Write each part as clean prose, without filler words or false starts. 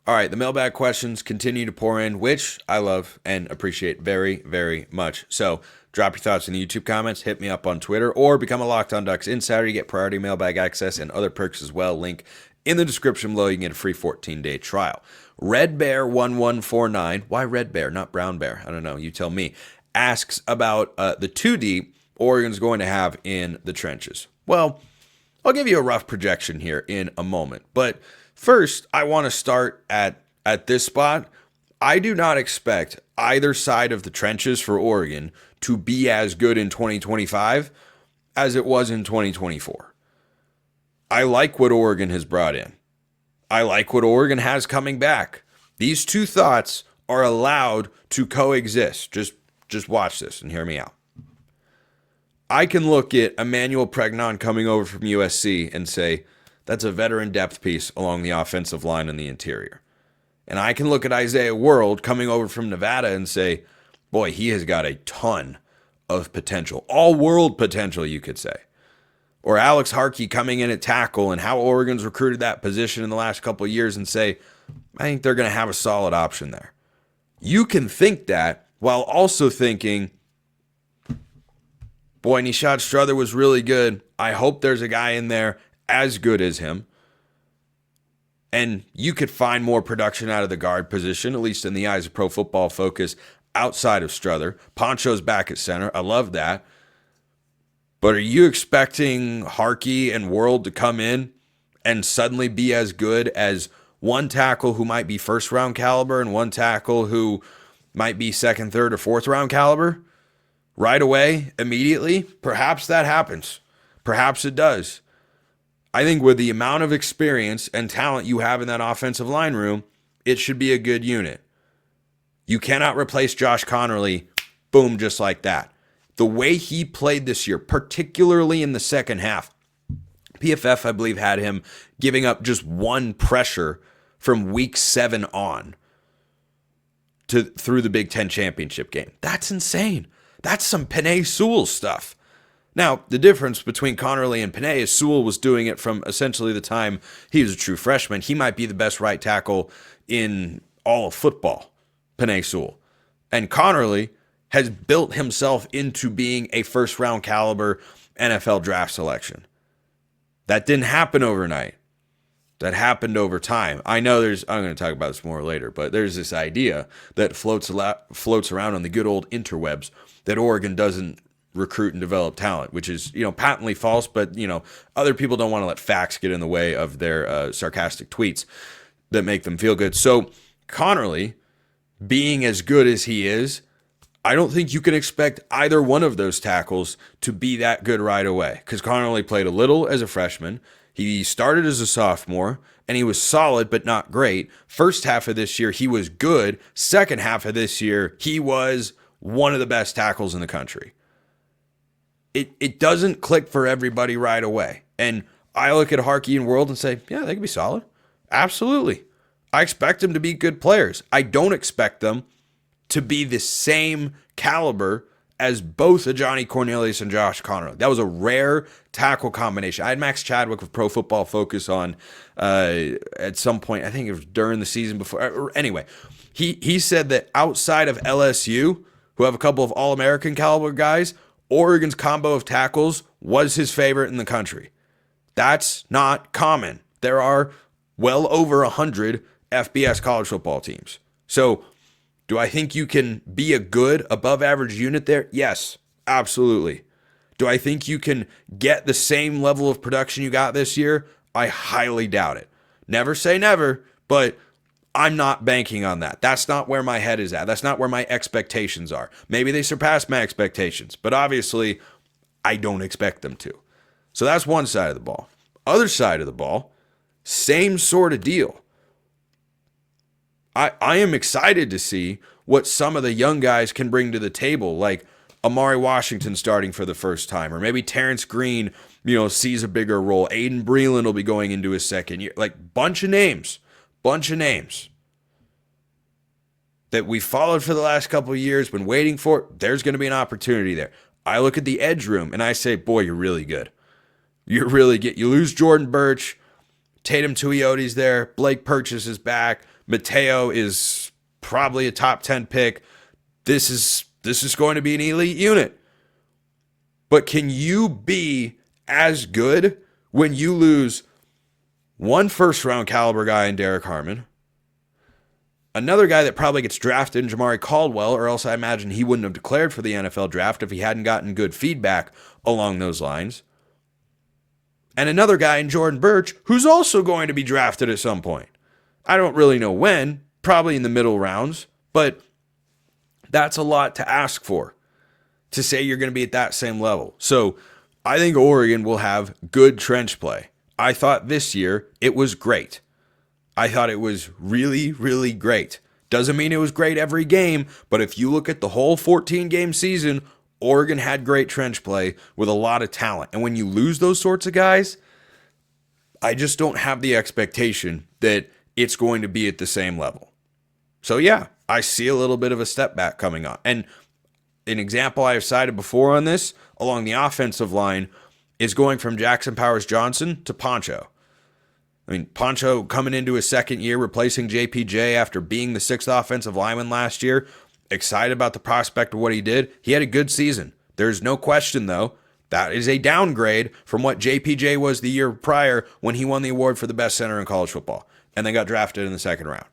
All right, the mailbag questions continue to pour in, which I love and appreciate very, very much. So drop your thoughts in the YouTube comments, hit me up on Twitter, or become a Locked On Ducks insider. You get priority mailbag access and other perks as well. Link in the description below. You can get a free 14-day trial. Red Bear 1149, why Red Bear, not Brown Bear? I don't know, you tell me. Asks about the 2D Oregon's going to have in the trenches. Well, I'll give you a rough projection here in a moment, but first, I want to start at this spot. I do not expect either side of the trenches for Oregon to be as good in 2025 as it was in 2024. I like what Oregon has brought in. I like what Oregon has coming back. These two thoughts are allowed to coexist. Just watch this and hear me out. I can look at Emmanuel Pregnon coming over from USC and say, that's a veteran depth piece along the offensive line and the interior. And I can look at Isaiah World coming over from Nevada and say, boy, he has got a ton of potential. All-world potential, you could say. Or Alex Harkey coming in at tackle and how Oregon's recruited that position in the last couple of years and say, I think they're going to have a solid option there. You can think that while also thinking, boy, Nishad Strother was really good. I hope there's a guy in there as good as him. And you could find more production out of the guard position, at least in the eyes of Pro Football Focus, outside of Strother. Poncho's back at center. I love that. But are you expecting Harkey and World to come in and suddenly be as good as one tackle who might be first round caliber and one tackle who might be second, third, or fourth round caliber? Right away, immediately? Perhaps that happens. Perhaps it does. I think with the amount of experience and talent you have in that offensive line room, it should be a good unit. You cannot replace Josh Conerly, boom, just like that. The way he played this year, particularly in the second half, PFF, I believe, had him giving up just one pressure from week 7 on through the Big Ten championship game. That's insane. That's some Penei Sewell stuff. Now, the difference between Conerly and Penei is Sewell was doing it from essentially the time he was a true freshman. He might be the best right tackle in all of football, Penei Sewell. And Conerly has built himself into being a first-round caliber NFL draft selection. That didn't happen overnight. That happened over time. I know I'm going to talk about this more later, but there's this idea that floats around on the good old interwebs that Oregon doesn't recruit and develop talent, which is, patently false, but, other people don't want to let facts get in the way of their sarcastic tweets that make them feel good. So Conerly, being as good as he is, I don't think you can expect either one of those tackles to be that good right away, because Conerly played a little as a freshman. He started as a sophomore, and he was solid but not great. First half of this year, he was good. Second half of this year, he was one of the best tackles in the country. It doesn't click for everybody right away. And I look at Harkey and World and say, yeah, they can be solid. Absolutely. I expect them to be good players. I don't expect them to be the same caliber as both Johnny Cornelius and Josh Conerly. That was a rare tackle combination. I had Max Chadwick of Pro Football Focus on at some point. I think it was during the season before. Anyway, he said that outside of LSU, who have a couple of All-American caliber guys, Oregon's combo of tackles was his favorite in the country. That's not common. There are well over 100 FBS college football teams. So do I think you can be a good above average unit there? Yes, absolutely. Do I think you can get the same level of production you got this year? I highly doubt it. Never say never, but I'm not banking on that. That's not where my head is at. That's not where my expectations are. Maybe they surpass my expectations, but obviously I don't expect them to. So that's one side of the ball. Other side of the ball, same sort of deal. I am excited to see what some of the young guys can bring to the table, like Amari Washington starting for the first time, or maybe Terrence Green, sees a bigger role. Aiden Breland will be going into his second year. Like, bunch of names that we followed for the last couple of years, been waiting for. There's going to be an opportunity there. I look at the edge room and I say, boy, you're really good. You're really good. You lose Jordan Birch, Tatum Tuiotti's there, Blake Purchase is back, Mateo is probably a top 10 pick. This is going to be an elite unit. But can you be as good when you lose one first-round caliber guy in Derrick Harmon, another guy that probably gets drafted in Jamari Caldwell, or else I imagine he wouldn't have declared for the NFL draft if he hadn't gotten good feedback along those lines, and another guy in Jordan Burch who's also going to be drafted at some point. I don't really know when, probably in the middle rounds, but that's a lot to ask for, to say you're going to be at that same level. So I think Oregon will have good trench play. I thought this year it was great. I thought it was really, really great. Doesn't mean it was great every game, but if you look at the whole 14-game season, Oregon had great trench play with a lot of talent. And when you lose those sorts of guys, I just don't have the expectation that it's going to be at the same level. So yeah, I see a little bit of a step back coming on. And an example I have cited before on this, along the offensive line, is going from Jackson Powers Johnson to Poncho. I mean, Poncho coming into his second year, replacing JPJ after being the sixth offensive lineman last year. Excited about the prospect of what he did. He had a good season. There's no question, though, that is a downgrade from what JPJ was the year prior when he won the award for the best center in college football and then got drafted in the second round.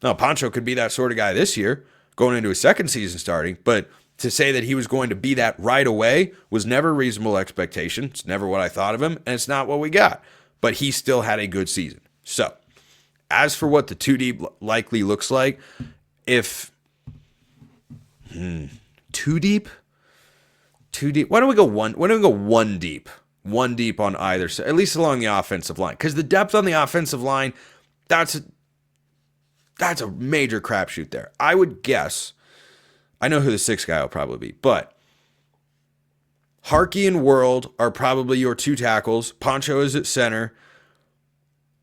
Now, Poncho could be that sort of guy this year, going into his second season starting, but to say that he was going to be that right away was never a reasonable expectation. It's never what I thought of him, and it's not what we got. But he still had a good season. So, as for what the 2 deep likely looks like, if 2 deep? 2 deep. Why don't we go 1 deep? 1 deep on either side, at least along the offensive line. Because the depth on the offensive line, that's a major crapshoot there. I would guess, I know who the sixth guy will probably be, but Harkey and World are probably your 2 tackles. Poncho is at center.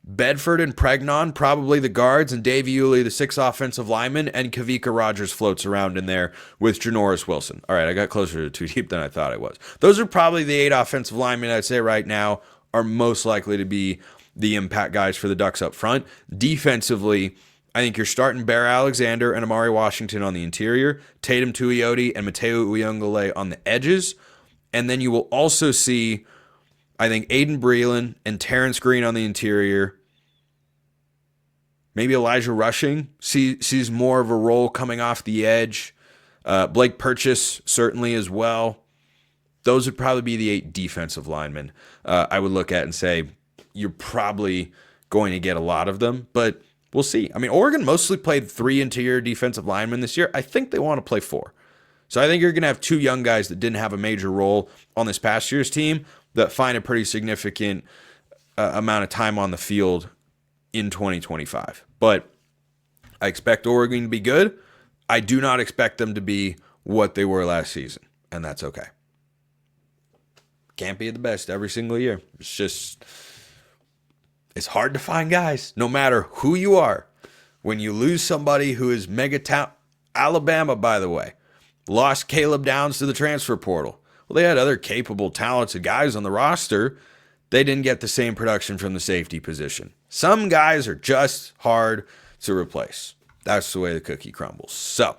Bedford and Pregnon, probably the guards, and Dave Yulee, the 6th offensive lineman, and Kavika Rogers floats around in there with Janoris Wilson. All right, I got closer to 2 deep than I thought I was. Those are probably the 8 offensive linemen I'd say right now are most likely to be the impact guys for the Ducks up front. Defensively, I think you're starting Bear Alexander and Amari Washington on the interior, Tatum Tuioti and Mateo Uyunglele on the edges. And then you will also see, I think, Aiden Breland and Terrence Green on the interior. Maybe Elijah Rushing sees more of a role coming off the edge. Blake Purchase certainly as well. Those would probably be the 8 defensive linemen I would look at and say you're probably going to get a lot of them, but we'll see. I mean, Oregon mostly played 3 interior defensive linemen this year. I think they want to play 4. So I think you're going to have 2 young guys that didn't have a major role on this past year's team that find a pretty significant amount of time on the field in 2025. But I expect Oregon to be good. I do not expect them to be what they were last season, and that's okay. Can't be the best every single year. It's hard to find guys, no matter who you are. When you lose somebody who is mega talent, Alabama, by the way, lost Caleb Downs to the transfer portal. Well, they had other capable, talented guys on the roster. They didn't get the same production from the safety position. Some guys are just hard to replace. That's the way the cookie crumbles. So,